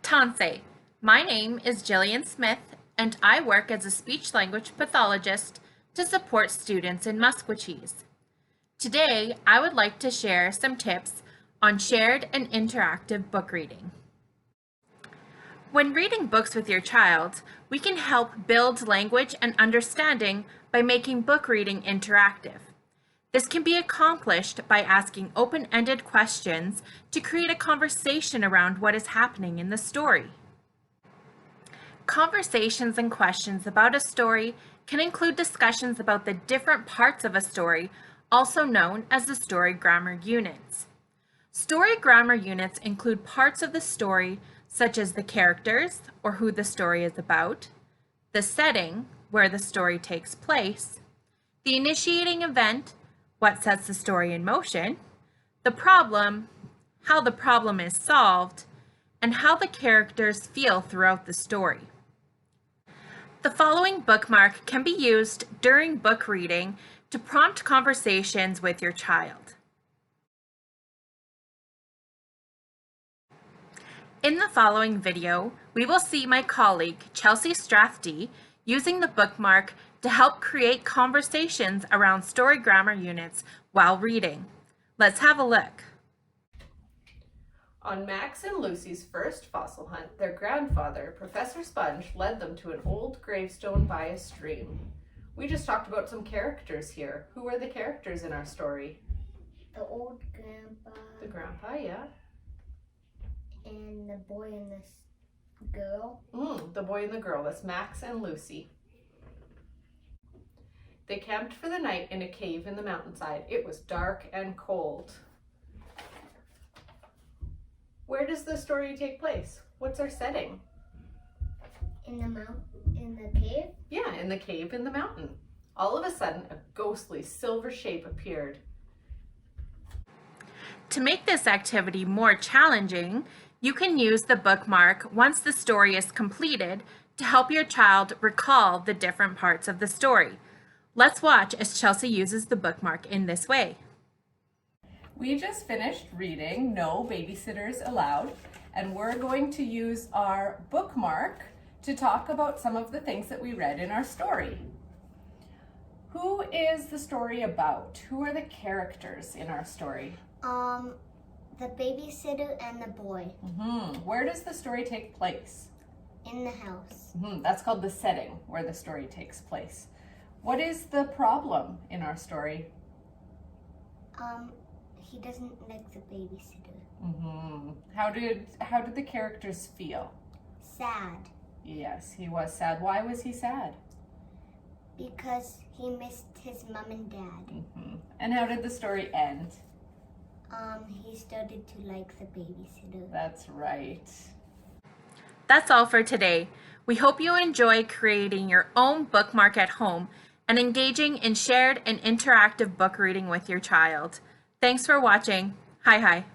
Tansei. My name is Jillian Smith, and I work as a speech-language pathologist to support students in Musquecheese. Today, I would like to share some tips on shared and interactive book reading. When reading books with your child, we can help build language and understanding by making book reading interactive. This can be accomplished by asking open-ended questions to create a conversation around what is happening in the story. Conversations and questions about a story can include discussions about the different parts of a story, also known as the story grammar units. Story grammar units include parts of the story such as the characters, or who the story is about, the setting, where the story takes place, the initiating event, what sets the story in motion, the problem, how the problem is solved, and how the characters feel throughout the story. The following bookmark can be used during book reading to prompt conversations with your child. In the following video, we will see my colleague, Chelsea Strathdy, using the bookmark to help create conversations around story grammar units while reading. Let's have a look. On Max and Lucy's first fossil hunt, their grandfather, Professor Sponge, led them to an old gravestone by a stream. We just talked about some characters here. Who are the characters in our story? The old grandpa. The grandpa, yeah. And the boy and this girl. The boy and the girl. That's Max and Lucy. They camped for the night in a cave in the mountainside. It was dark and cold. Where does the story take place? What's our setting? In the cave? Yeah, in the cave in the mountain. All of a sudden, a ghostly silver shape appeared. To make this activity more challenging, you can use the bookmark once the story is completed to help your child recall the different parts of the story. Let's watch as Chelsea uses the bookmark in this way. We just finished reading No Babysitters Allowed, and we're going to use our bookmark to talk about some of the things that we read in our story. Who is the story about? Who are the characters in our story? The babysitter and the boy. Where does the story take place? In the house. That's called the setting, where the story takes place. What is the problem in our story? He doesn't like the babysitter. How did the characters feel? Sad. Yes, he was sad. Why was he sad? Because he missed his mom and dad. And how did the story end? He started to like the babysitter. That's right. That's all for today. We hope you enjoy creating your own bookmark at home and engaging in shared and interactive book reading with your child. Thanks for watching. Hi.